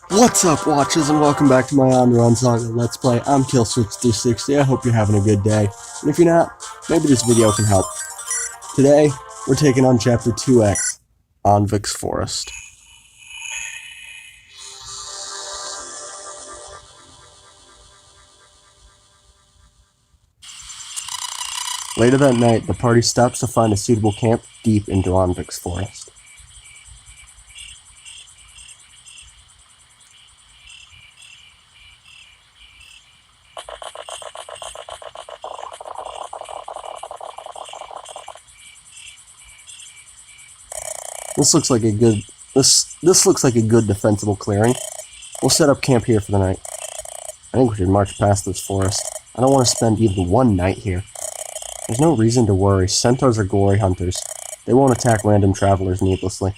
What's up, watchers, and welcome back to my Andaron Saga Let's Play. I'm KillSwitch360. I hope you're having a good day. And if you're not, maybe this video can help. Today, we're taking on Chapter 2X, Anvik's Forest. Later that night, the party stops to find a suitable camp deep into Anvik's Forest. This looks like a good defensible clearing. We'll set up camp here for the night. I think we should march past this forest. I don't want to spend even one night here. There's no reason to worry. Centaurs are glory hunters. They won't attack random travelers needlessly.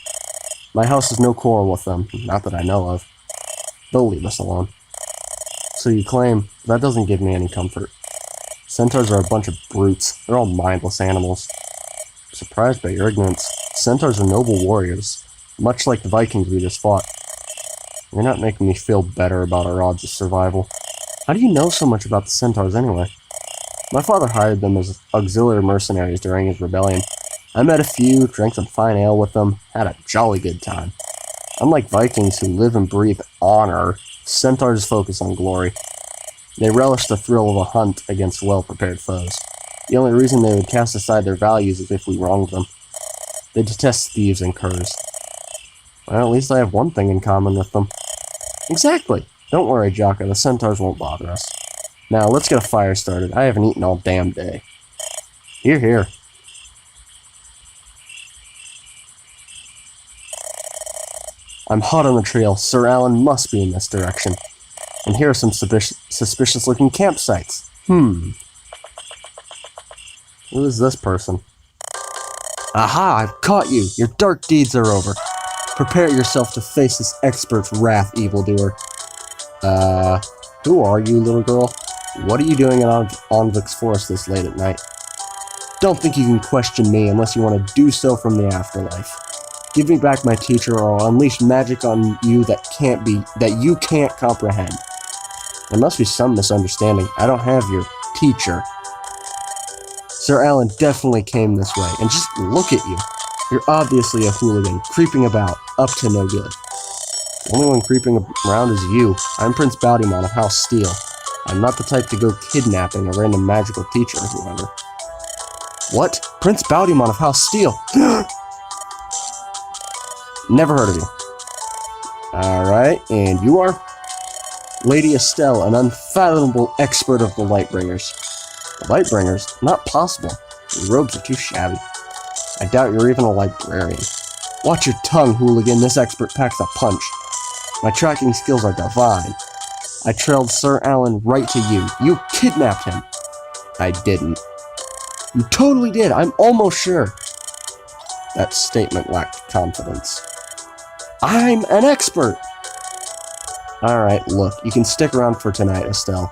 My house has no quarrel with them, not that I know of. They'll leave us alone. So you claim, that doesn't give me any comfort. Centaurs are a bunch of brutes. They're all mindless animals. I'm surprised by your ignorance. Centaurs are noble warriors, much like the Vikings we just fought. You're not making me feel better about our odds of survival. How do you know so much about the Centaurs anyway? My father hired them as auxiliary mercenaries during his rebellion. I met a few, drank some fine ale with them, had a jolly good time. Unlike Vikings who live and breathe honor, Centaurs focus on glory. They relish the thrill of a hunt against well-prepared foes. The only reason they would cast aside their values is if we wronged them. They detest thieves and curs. Well, at least I have one thing in common with them. Exactly! Don't worry, Jakka, the centaurs won't bother us. Now, let's get a fire started. I haven't eaten all damn day. Here, here. I'm hot on the trail. Sir Alan must be in this direction. And here are some suspicious-looking campsites. Who is this person? Aha! I've caught you! Your dark deeds are over. Prepare yourself to face this expert's wrath, evildoer. Who are you, little girl? What are you doing in Anvik's Forest this late at night? Don't think you can question me unless you want to do so from the afterlife. Give me back my teacher or I'll unleash magic on you that you can't comprehend. There must be some misunderstanding. I don't have your teacher. Sir Alan definitely came this way, and just look at you. You're obviously a hooligan, creeping about, up to no good. The only one creeping around is you. I'm Prince Baud of House Steel. I'm not the type to go kidnapping a random magical teacher or whoever. What? Prince Baud of House Steel? Never heard of you. Alright, and you are? Lady Estelle, an unfathomable expert of the Lightbringers. The Lightbringers? Not possible. Your robes are too shabby. I doubt you're even a librarian. Watch your tongue, hooligan. This expert packs a punch. My tracking skills are divine. I trailed Sir Alan right to you. You kidnapped him. I didn't. You totally did. I'm almost sure. That statement lacked confidence. I'm an expert! Alright, look. You can stick around for tonight, Estelle.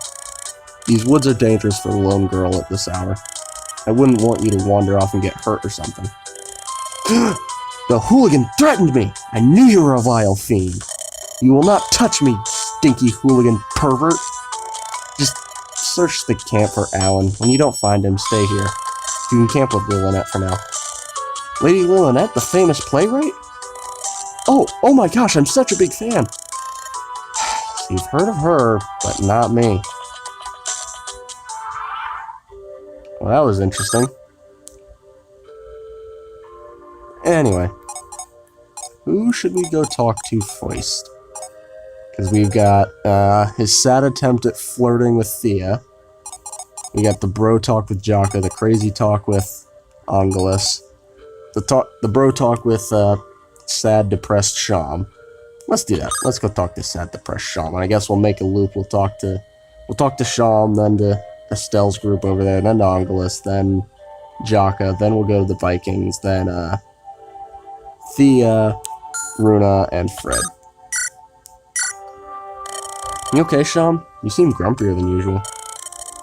These woods are dangerous for a lone girl at this hour. I wouldn't want you to wander off and get hurt or something. The hooligan threatened me! I knew you were a vile fiend. You will not touch me, stinky hooligan pervert. Just search the camp for Alan. When you don't find him, stay here. You can camp with Lilinette for now. Lady Lilinette, the famous playwright? Oh my gosh, I'm such a big fan. You've heard of her, but not me. Well, that was interesting. Anyway, who should we go talk to first? Because we've got his sad attempt at flirting with Thea. We got the bro talk with Jakka, the crazy talk with Angulus, the bro talk with sad, depressed Shom. Let's do that. Let's go talk to sad, depressed Shom. And I guess we'll make a loop. We'll talk to Shom, then to Estelle's group over there, then to Angulus, then Jakka, then we'll go to the Vikings, then Thea, Runa, and Fred. You okay, Shom? You seem grumpier than usual.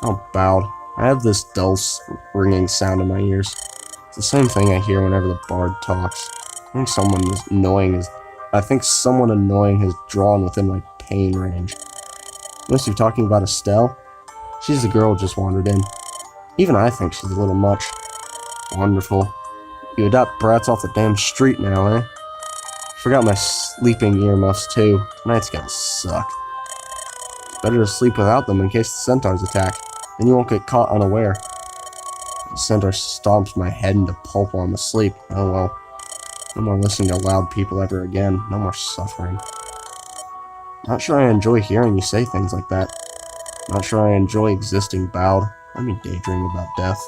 Oh, Baud. I have this dull, ringing sound in my ears. It's the same thing I hear whenever the bard talks. I think someone as annoying as I think someone annoying has drawn within my pain range. Unless you're talking about Estelle? She's the girl who just wandered in. Even I think she's a little much. Wonderful. You adopt brats off the damn street now, eh? Forgot my sleeping earmuffs, too. Tonight's gonna suck. It's better to sleep without them in case the centaurs attack. Then you won't get caught unaware. The centaur stomps my head into pulp while I'm asleep. Oh well. No more listening to loud people ever again. No more suffering. Not sure I enjoy hearing you say things like that. Not sure I enjoy existing, Baud. Let me daydream about death.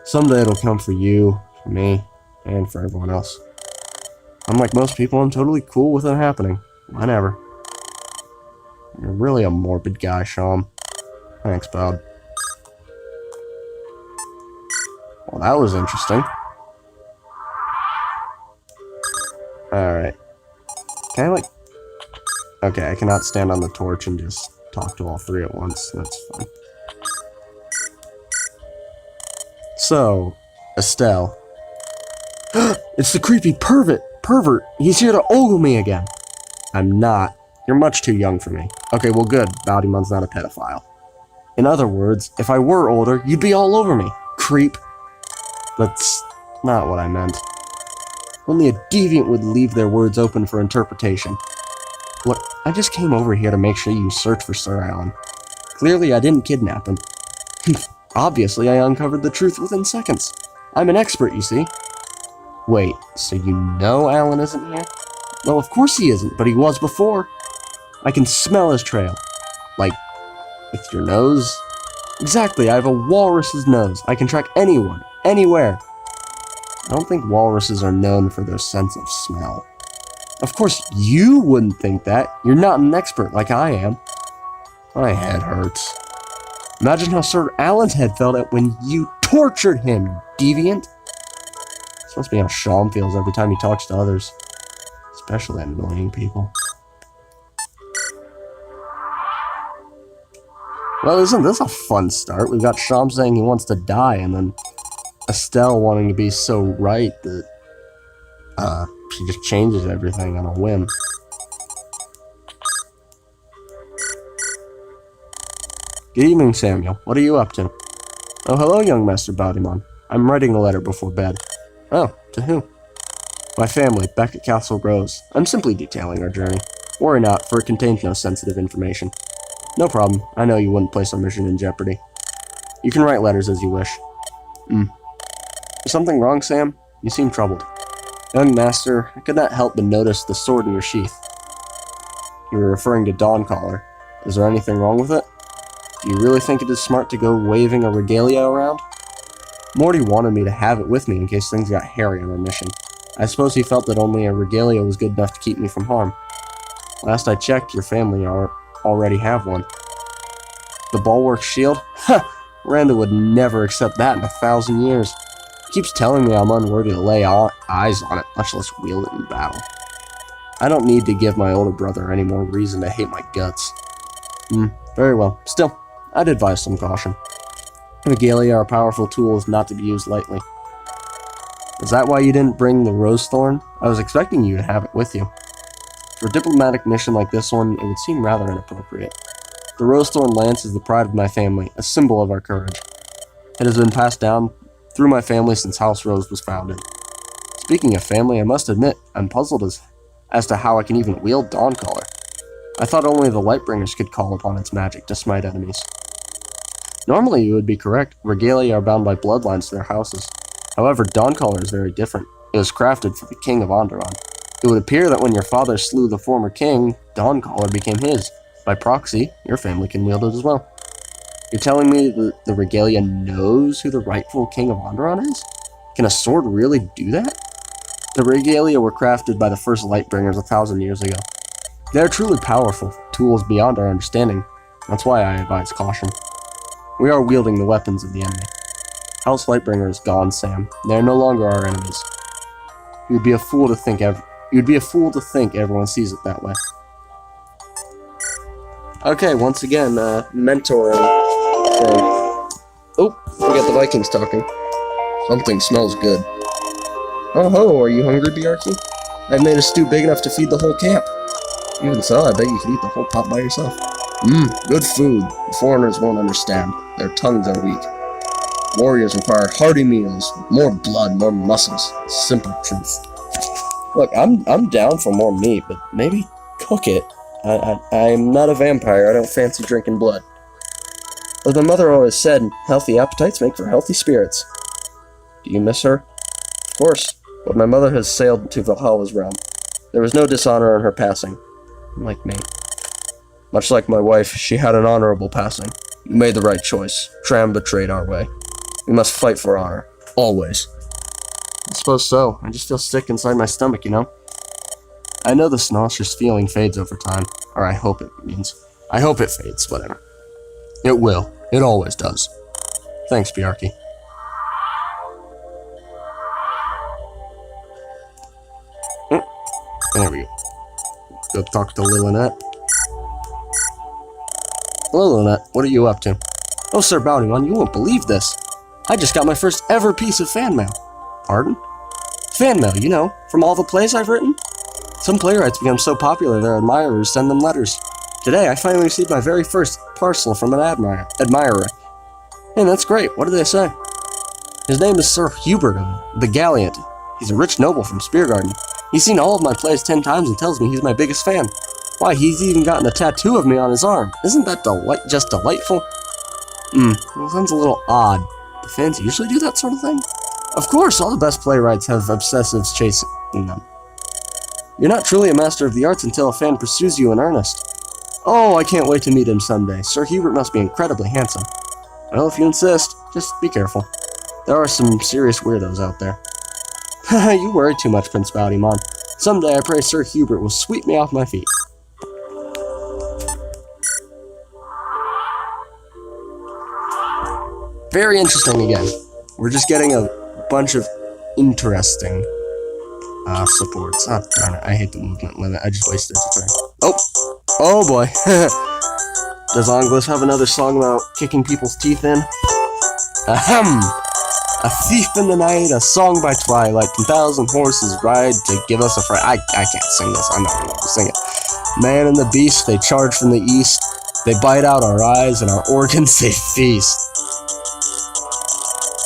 Someday it'll come for you, for me, and for everyone else. Unlike most people, I'm totally cool with it happening. Whenever. You're really a morbid guy, Shom. Thanks, Baud. Well, that was interesting. Alright. Can I, like... Okay, I cannot stand on the torch and just talk to all three at once. That's fine. So, Estelle. It's the creepy pervert! He's here to ogle me again! I'm not. You're much too young for me. Okay, well good. Baudimon's not a pedophile. In other words, if I were older, you'd be all over me. Creep. That's not what I meant. Only a deviant would leave their words open for interpretation. Look, I just came over here to make sure you search for Sir Alan. Clearly, I didn't kidnap him. Obviously, I uncovered the truth within seconds. I'm an expert, you see. Wait, so you know Alan isn't here? Well, of course he isn't, but he was before. I can smell his trail. Like, with your nose? Exactly, I have a walrus's nose. I can track anyone, anywhere. I don't think walruses are known for their sense of smell. Of course, you wouldn't think that. You're not an expert like I am. My head hurts. Imagine how Sir Alan's head felt when you tortured him, you deviant. This must be how Shom feels every time he talks to others. Especially annoying people. Well, isn't this a fun start? We've got Shom saying he wants to die, and then Estelle wanting to be so right that she just changes everything on a whim. Good evening, Samuel. What are you up to? Oh, hello, young Master Baudimon. I'm writing a letter before bed. Oh, to who? My family, back at Castle Rose. I'm simply detailing our journey. Worry not, for it contains no sensitive information. No problem. I know you wouldn't place our mission in jeopardy. You can write letters as you wish. Is something wrong, Sam? You seem troubled. Young Master, I could not help but notice the sword in your sheath. You were referring to Dawncaller. Is there anything wrong with it? Do you really think it is smart to go waving a regalia around? Morty wanted me to have it with me in case things got hairy on our mission. I suppose he felt that only a regalia was good enough to keep me from harm. Last I checked, your family already have one. The bulwark shield? Ha! Randa would never accept that in 1,000 years. He keeps telling me I'm unworthy to lay eyes on it, much less wield it in battle. I don't need to give my older brother any more reason to hate my guts. Very well. Still, I'd advise some caution. Regalia are powerful tools not to be used lightly. Is that why you didn't bring the rose thorn? I was expecting you to have it with you. For a diplomatic mission like this one, it would seem rather inappropriate. The rose thorn lance is the pride of my family, a symbol of our courage. It has been passed down through my family since House Rose was founded. Speaking of family, I must admit, I'm puzzled as to how I can even wield Dawncaller. I thought only the Lightbringers could call upon its magic to smite enemies. Normally, you would be correct. Regalia are bound by bloodlines to their houses. However, Dawncaller is very different. It was crafted for the king of Andaron. It would appear that when your father slew the former king, Dawncaller became his. By proxy, your family can wield it as well. You're telling me that the Regalia knows who the rightful king of Andaron is? Can a sword really do that? The Regalia were crafted by the first Lightbringers 1,000 years ago. They are truly powerful, tools beyond our understanding. That's why I advise caution. We are wielding the weapons of the enemy. House Lightbringer is gone, Sam. They are no longer our enemies. You'd be a fool to think everyone sees it that way. Okay, once again, mentoring thing. Oh, we got the Vikings talking. Something smells good. Oh ho, are you hungry, Bjarki? I've made a stew big enough to feed the whole camp. Even so, I bet you could eat the whole pot by yourself. Good food. The foreigners won't understand. Their tongues are weak. Warriors require hearty meals, more blood, more muscles. Simple truth. Look, I'm down for more meat, but maybe cook it. I'm not a vampire. I don't fancy drinking blood. As my mother always said, healthy appetites make for healthy spirits. Do you miss her? Of course, but my mother has sailed to Valhalla's realm. There was no dishonor in her passing. Like me. Much like my wife, she had an honorable passing. You made the right choice. Tram betrayed our way. We must fight for honor. Always. I suppose so. I just feel sick inside my stomach, you know? I know this nauseous feeling fades over time. Or I hope it means. I hope it fades, whatever. It will. It always does. Thanks, Bjarki. There we go. Go talk to Lilinette. Hello, Lilinette. What are you up to? Oh, Sir Bountyman, you won't believe this. I just got my first ever piece of fan mail. Pardon? Fan mail, you know, from all the plays I've written. Some playwrights become so popular their admirers send them letters. Today, I finally received my very first parcel from an admirer. Hey, that's great. What did they say? His name is Sir Hubert of the Galliant. He's a rich noble from Speargarden. He's seen all of my plays 10 times and tells me he's my biggest fan. Why, he's even gotten a tattoo of me on his arm. Isn't that just delightful? It sounds a little odd. Do fans usually do that sort of thing? Of course, all the best playwrights have obsessives chasing them. You're not truly a master of the arts until a fan pursues you in earnest. Oh, I can't wait to meet him someday. Sir Hubert must be incredibly handsome. Well, if you insist, just be careful. There are some serious weirdos out there. You worry too much, Prince Bountyman. Someday I pray Sir Hubert will sweep me off my feet. Very interesting again. We're just getting a bunch of interesting supports. Oh, darn it. I hate the movement limit. I just wasted a turn. Oh boy. Does Angulus have another song about kicking people's teeth in? Ahem! A thief in the night, a song by twilight, 10,000 horses ride to give us a fright. I can't sing this. I'm not going to sing it. Man and the beast, they charge from the east. They bite out our eyes and our organs they feast.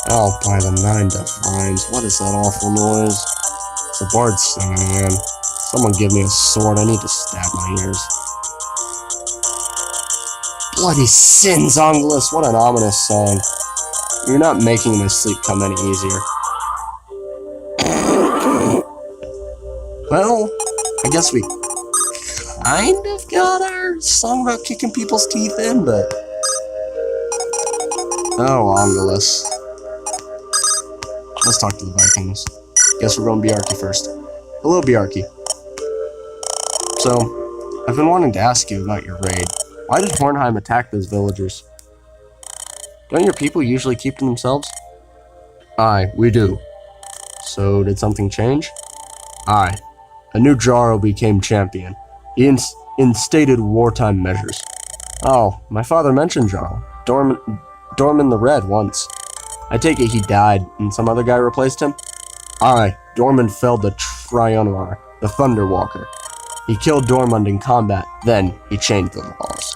Oh, by the 9 divines. What is that awful noise? It's a bard singing again. Someone give me a sword. I need to stab my ears. Bloody sins, Angulus. What an ominous song. You're not making my sleep come any easier. Well, I guess we kind of got our song about kicking people's teeth in, but... Oh, Angulus. Let's talk to the Vikings. Guess we're going Bjarki first. Hello, Bjarki. So, I've been wanting to ask you about your raid. Why did Hornheim attack those villagers? Don't your people usually keep to themselves? Aye, we do. So, did something change? Aye. A new Jarl became champion. He instated wartime measures. Oh, my father mentioned Jarl. Dorman the Red once. I take it he died, and some other guy replaced him? Aye, Dormund felled the Trionar, the Thunderwalker. He killed Dormund in combat, then he changed the laws.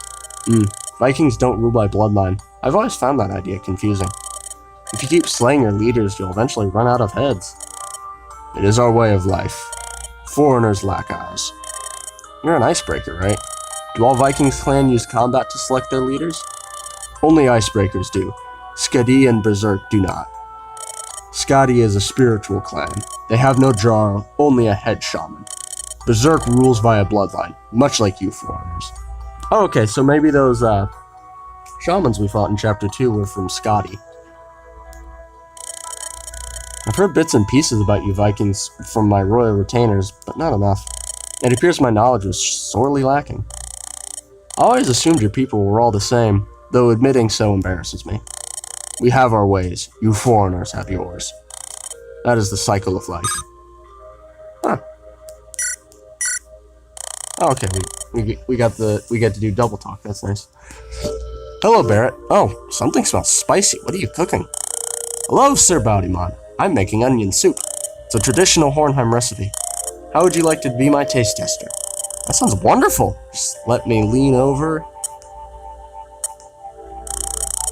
Vikings don't rule by bloodline. I've always found that idea confusing. If you keep slaying your leaders, you'll eventually run out of heads. It is our way of life. Foreigners lack eyes. You're an icebreaker, right? Do all Vikings clan use combat to select their leaders? Only icebreakers do. Skadi and Berserk do not. Skadi is a spiritual clan. They have no Jarl, only a head shaman. Berserk rules via bloodline, much like you foreigners. Oh, okay, so maybe those shamans we fought in Chapter 2 were from Skadi. I've heard bits and pieces about you Vikings from my royal retainers, but not enough. It appears my knowledge was sorely lacking. I always assumed your people were all the same, though admitting so embarrasses me. We have our ways, you foreigners have yours. That is the cycle of life. Huh. Oh, okay, we get to do double talk, that's nice. Hello, Berit. Oh, something smells spicy. What are you cooking? Hello, Sir Bountyman. I'm making onion soup. It's a traditional Hornheim recipe. How would you like to be my taste tester? That sounds wonderful. Just let me lean over.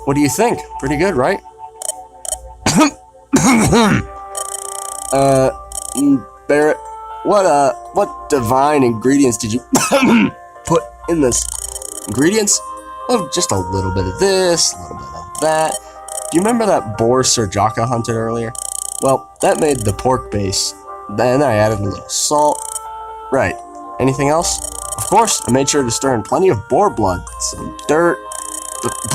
What do you think? Pretty good, right? Berit, what divine ingredients did you put in this? Ingredients? Oh, just a little bit of this, a little bit of that. Do you remember that boar Sir Jakka hunted earlier? Well, that made the pork base. Then I added a little salt. Right. Anything else? Of course, I made sure to stir in plenty of boar blood, some dirt.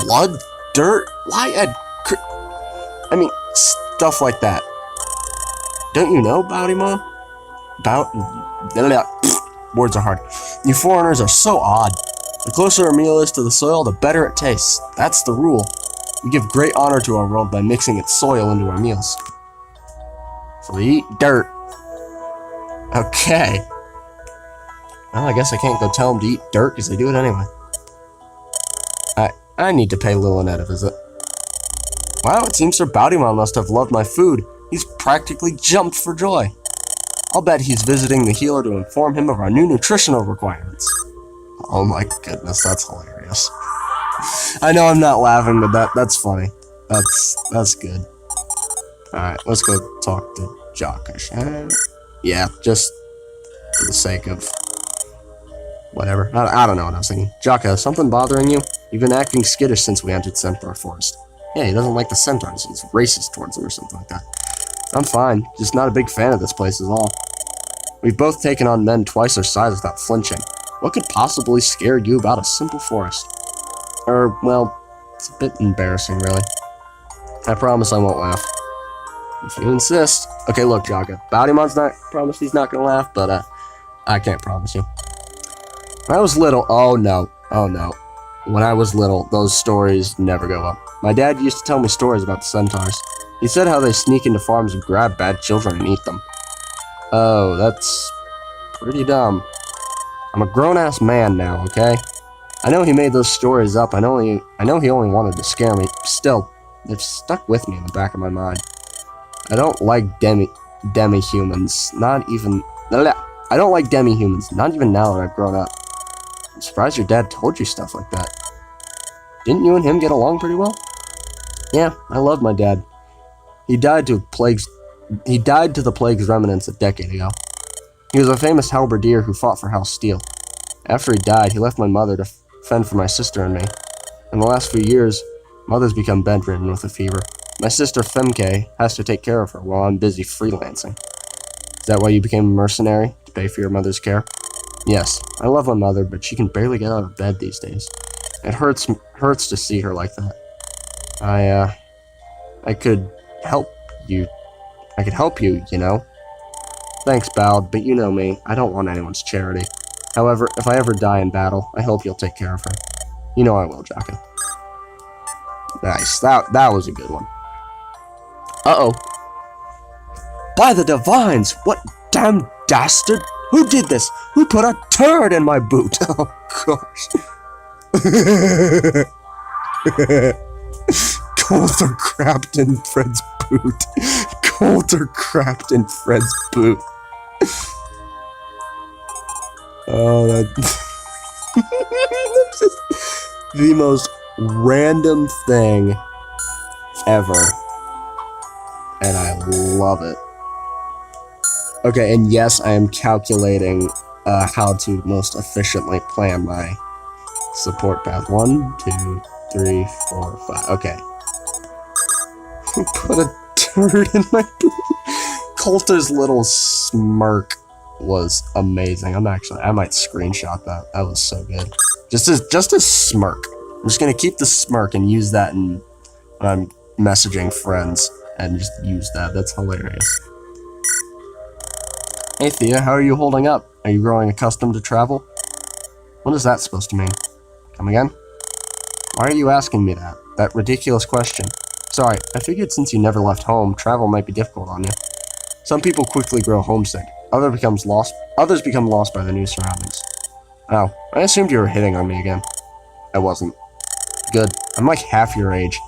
Blood? Dirt? Why add stuff like that. Don't you know, Bowdy Mom? Words are hard. You foreigners are so odd. The closer a meal is to the soil, the better it tastes. That's the rule. We give great honor to our world by mixing its soil into our meals. So we eat dirt. Okay. Well, I guess I can't go tell them to eat dirt because they do it anyway. I need to pay Lilinette a visit. Wow, it seems Sir Bowdymon must have loved my food. He's practically jumped for joy. I'll bet he's visiting the healer to inform him of our new nutritional requirements. Oh my goodness, that's hilarious. I know I'm not laughing, but that's funny. That's good. Alright, let's go talk to Jakka. Yeah, just for the sake of whatever. I don't know what I was thinking. Jakka, is something bothering you? You've been acting skittish since we entered Centaur Forest. Yeah, he doesn't like the centaurs. He's racist towards them or something like that. I'm fine. Just not a big fan of this place is all. We've both taken on men twice our size without flinching. What could possibly scare you about a simple forest? Well, it's a bit embarrassing, really. I promise I won't laugh. If you insist. Okay, look, Jakka. Bowdymon's not promised he's not gonna laugh, but I can't promise you. When I was little, oh no. When I was little, those stories never go up. My dad used to tell me stories about the centaurs. He said how they sneak into farms and grab bad children and eat them. Oh, that's pretty dumb. I'm a grown-ass man now, okay? I know he made those stories up. I know he only wanted to scare me. Still, they've stuck with me in the back of my mind. I don't like demi-humans. I don't like demi-humans, not even now that I've grown up. I'm surprised your dad told you stuff like that. Didn't you and him get along pretty well? Yeah, I love my dad. He died to the plague's remnants a decade ago. He was a famous halberdier who fought for House Steel. After he died, he left my mother to fend for my sister and me. In the last few years, mother's become bedridden with a fever. My sister Femke has to take care of her while I'm busy freelancing. Is that why you became a mercenary? To pay for your mother's care? Yes, I love my mother, but she can barely get out of bed these days. It hurts to see her like that. I could help you. I could help you, you know? Thanks, Baud, but you know me. I don't want anyone's charity. However, if I ever die in battle, I hope you'll take care of her. You know I will, Jakka. Nice. That was a good one. Uh-oh. By the divines! What damn dastard! Who did this? Who put a turd in my boot? Oh, gosh. Coulter crapped in Fred's boot. Coulter crapped in Fred's boot. Oh, that's just the most random thing ever. And I love it. Okay, and yes, I am calculating how to most efficiently plan my support path. 1, 2, 3, 4, 5. Okay. Put a turd in my boot. Coulter's little smirk was amazing. I might screenshot that. That was so good. Just a smirk. I'm just gonna keep the smirk and use that when I'm messaging friends and just use that. That's hilarious. Hey Thea, how are you holding up? Are you growing accustomed to travel? What is that supposed to mean? Come again? Why are you asking me that? That ridiculous question. Sorry, I figured since you never left home, travel might be difficult on you. Some people quickly grow homesick. Others become lost by the new surroundings. Oh, I assumed you were hitting on me again. I wasn't. Good. I'm like half your age.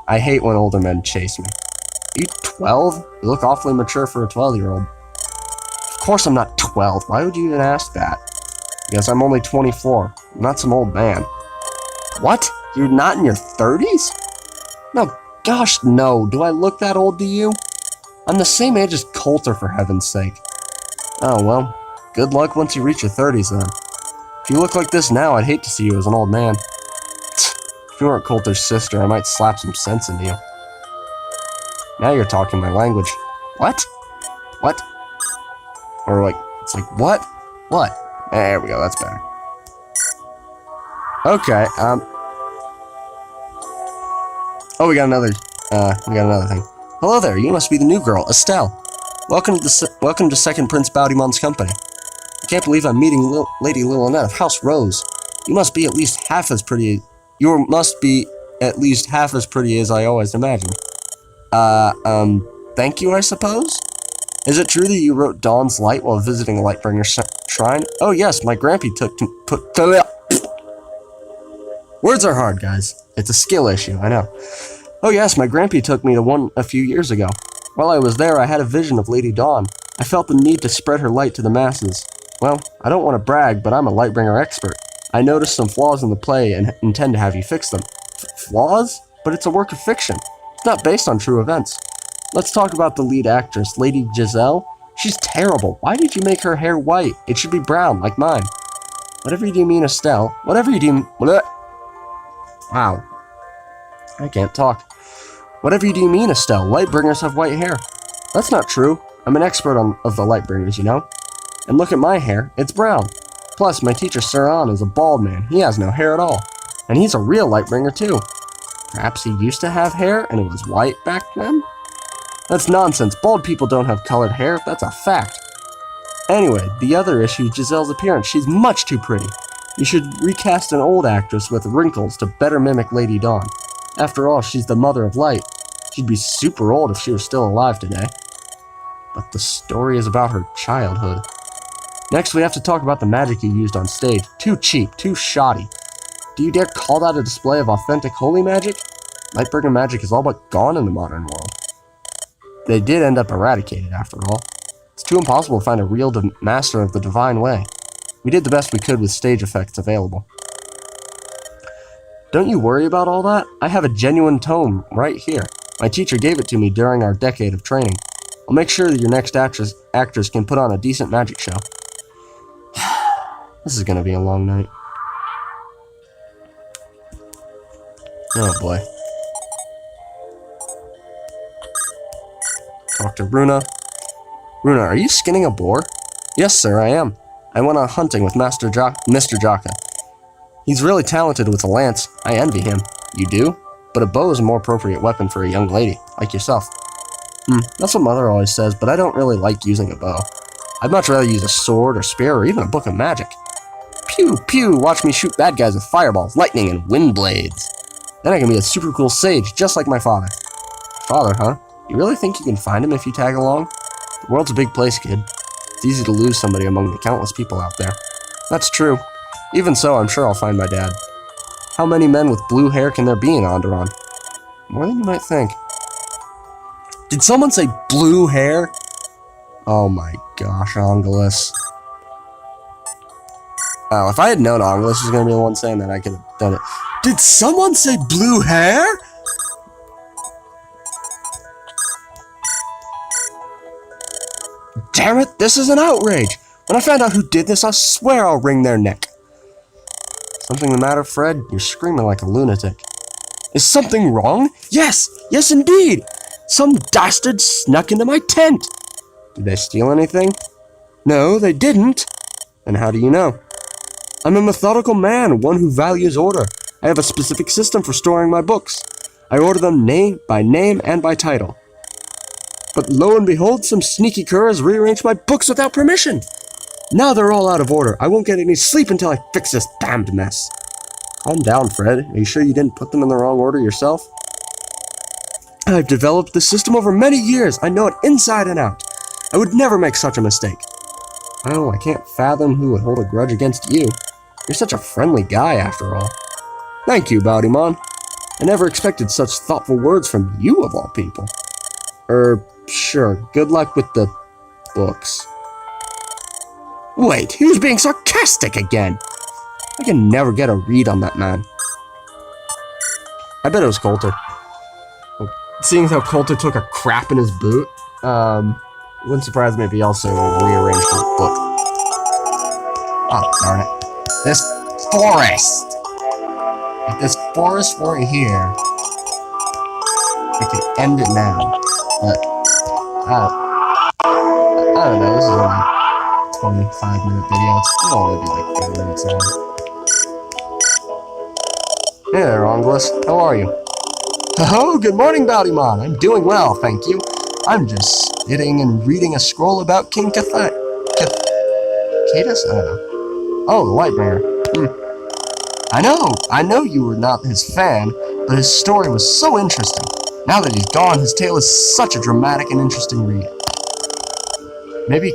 I hate when older men chase me. Are you 12? You look awfully mature for a 12-year-old. Of course I'm not 12. Why would you even ask that? Because I'm only 24. I'm not some old man. What? You're not in your 30s? No, gosh, no. Do I look that old to you? I'm the same age as Coulter, for heaven's sake. Oh, well, good luck once you reach your 30s, then. If you look like this now, I'd hate to see you as an old man. If you weren't Coulter's sister, I might slap some sense into you. Now you're talking my language. What? What? Or like, it's like, what? What? There we go, that's better. Okay, oh, we got another thing. Hello there, you must be the new girl, Estelle. Welcome to Second Prince Baudimon's company. I can't believe I'm meeting Lady Lilinette of House Rose. You must be at least half as pretty as I always imagined. Thank you, I suppose? Is it true that you wrote Dawn's Light while visiting a Lightbringer shrine? Oh yes, my grampy Words are hard, guys. It's a skill issue, I know. Oh yes, my grampy took me to one a few years ago. While I was there, I had a vision of Lady Dawn. I felt the need to spread her light to the masses. Well, I don't want to brag, but I'm a Lightbringer expert. I noticed some flaws in the play and intend to have you fix them. Flaws? But it's a work of fiction. It's not based on true events. Let's talk about the lead actress, Lady Giselle. She's terrible. Why did you make her hair white? It should be brown, like mine. Whatever you do mean, Estelle. Whatever you do... Wow. I can't talk. Whatever you do mean, Estelle. Lightbringers have white hair. That's not true. I'm an expert of the Lightbringers, you know. And look at my hair. It's brown. Plus, my teacher, Sir An, is a bald man. He has no hair at all. And he's a real Lightbringer, too. Perhaps he used to have hair and it was white back then? That's nonsense. Bald people don't have colored hair. That's a fact. Anyway, the other issue, Giselle's appearance. She's much too pretty. You should recast an old actress with wrinkles to better mimic Lady Dawn. After all, she's the mother of light. She'd be super old if she was still alive today. But the story is about her childhood. Next, we have to talk about the magic you used on stage. Too cheap, too shoddy. Do you dare call that a display of authentic holy magic? Lightbringer magic is all but gone in the modern world. They did end up eradicated, after all. It's too impossible to find a real master of the divine way. We did the best we could with stage effects available. Don't you worry about all that. I have a genuine tome right here. My teacher gave it to me during our decade of training. I'll make sure that your next actress can put on a decent magic show. This is gonna be a long night. Oh boy. Talk to Runa. Runa, are you skinning a boar? Yes, sir, I am. I went on hunting with Mr. Jakka. He's really talented with a lance. I envy him. You do? But a bow is a more appropriate weapon for a young lady, like yourself. That's what Mother always says, but I don't really like using a bow. I'd much rather use a sword or spear or even a book of magic. Pew, pew, watch me shoot bad guys with fireballs, lightning, and wind blades. Then I can be a super cool sage, just like my father. Father, huh? You really think you can find him if you tag along? The world's a big place, kid. It's easy to lose somebody among the countless people out there. That's true. Even so, I'm sure I'll find my dad. How many men with blue hair can there be in Andaron? More than you might think. Did someone say blue hair? Oh my gosh, Angulus. Oh, if I had known Angulus was going to be the one saying that, I could have done it. Did someone say blue hair? Damn it, this is an outrage! When I find out who did this, I swear I'll wring their neck. Something the matter, Fred? You're screaming like a lunatic. Is something wrong? Yes! Yes, indeed! Some dastard snuck into my tent! Did they steal anything? No, they didn't. And how do you know? I'm a methodical man, one who values order. I have a specific system for storing my books. I order them name by name and by title. But lo and behold, some sneaky cur has rearranged my books without permission. Now they're all out of order. I won't get any sleep until I fix this damned mess. Calm down, Fred. Are you sure you didn't put them in the wrong order yourself? I've developed this system over many years. I know it inside and out. I would never make such a mistake. Oh, I can't fathom who would hold a grudge against you. You're such a friendly guy, after all. Thank you, Baudimon. I never expected such thoughtful words from you, of all people. Sure. Good luck with the books. Wait, he was being sarcastic again. I can never get a read on that man. I bet it was Coulter. Seeing how Coulter took a crap in his boot, wouldn't surprise me if he also rearranged his book. Oh, darn it. This forest! If this forest weren't here, we could end it now. But, I don't know, this is only a 25-minute video. It'll only be like 30 minutes long. Hey there, Angulus. How are you? Oh, good morning, Baudimon. I'm doing well, thank you. I'm just sitting and reading a scroll about King Catus? I don't know. Oh, the Lightbringer. I know you were not his fan, but his story was so interesting. Now that he's gone, his tale is such a dramatic and interesting read. Maybe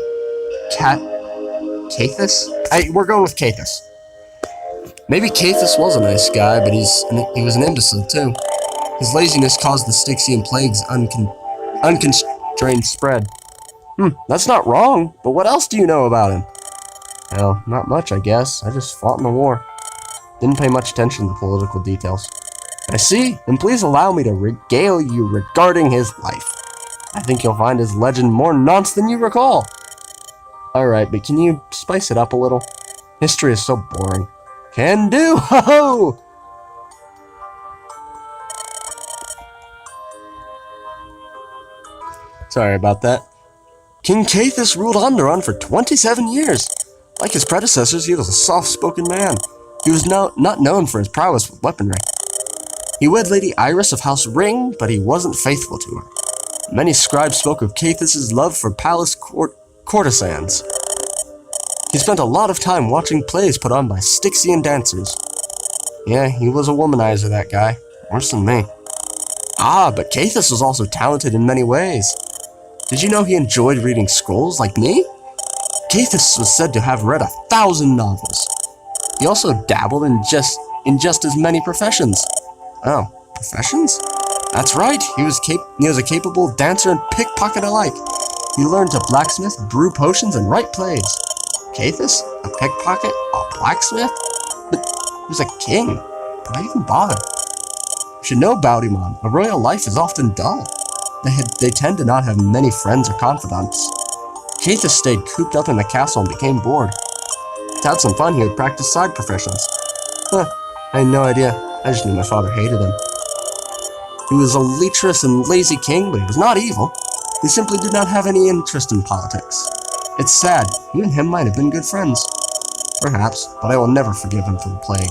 Cathus? We're going with Cathus. Maybe Cathus was a nice guy, but he was an imbecile too. His laziness caused the Styxian plague's unconstrained spread. That's not wrong, but what else do you know about him? Well, not much, I guess. I just fought in the war. Didn't pay much attention to the political details. I see, and please allow me to regale you regarding his life. I think you'll find his legend more nonce than you recall. Alright, but can you spice it up a little? History is so boring. Can do! Ho-ho! Sorry about that. King Cathus ruled Andaron for 27 years. Like his predecessors, he was a soft-spoken man. He was not known for his prowess with weaponry. He wed Lady Iris of House Ring, but he wasn't faithful to her. Many scribes spoke of Cathus's love for palace courtesans. He spent a lot of time watching plays put on by Styxian dancers. Yeah, he was a womanizer, that guy. Worse than me. Ah, but Cathus was also talented in many ways. Did you know he enjoyed reading scrolls like me? Cathus was said to have read 1,000 novels. He also dabbled in just as many professions. Oh, professions? That's right, he was a capable dancer and pickpocket alike. He learned to blacksmith, brew potions, and write plays. Cathus? A pickpocket? A blacksmith? But he was a king. Why even bother? You should know, Baudimon, a royal life is often dull. They tend to not have many friends or confidants. Cathus stayed cooped up in the castle and became bored. To have some fun, he would practice side professions. I had no idea. I just knew my father hated him. He was a lecherous and lazy king, but he was not evil. He simply did not have any interest in politics. It's sad. You and him might have been good friends. Perhaps, but I will never forgive him for the plague.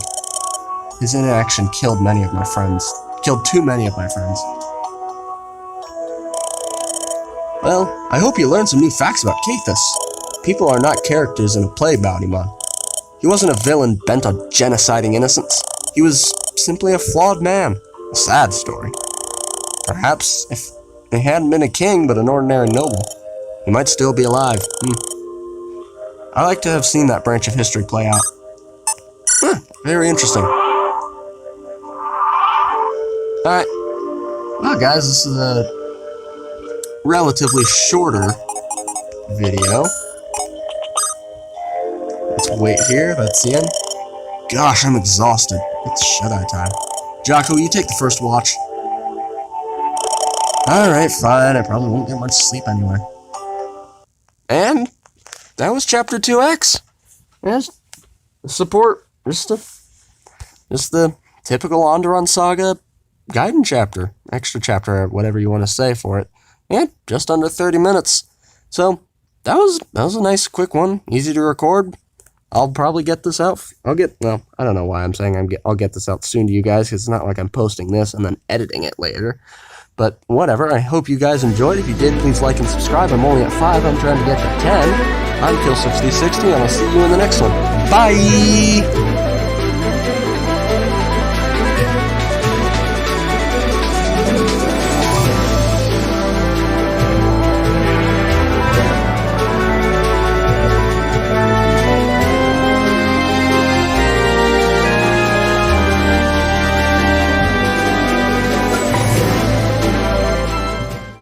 His inaction killed too many of my friends. Well, I hope you learned some new facts about Cathus. People are not characters in a play, Baudimon. He wasn't a villain bent on genociding innocents. He was simply a flawed man. A sad story. Perhaps if he hadn't been a king but an ordinary noble, he might still be alive. I like to have seen that branch of history play out. Very interesting. Alright. Well, guys, this is a relatively shorter video. Let's wait here. That's the end. Gosh, I'm exhausted. It's shut-eye time. Jakka, will you take the first watch? Alright, fine. I probably won't get much sleep anyway. And that was Chapter 2X. Yes, support. Just the typical Andaron Saga gaiden chapter. Extra chapter, whatever you want to say for it. And just under 30 minutes. So, that was a nice quick one. Easy to record. I'll probably get this out. I don't know why I'm saying I'll get this out soon to you guys, because it's not like I'm posting this and then editing it later. But whatever, I hope you guys enjoyed. If you did, please like and subscribe. I'm only at 5. I'm trying to get to 10. I'm KillSwitch360, and I'll see you in the next one. Bye!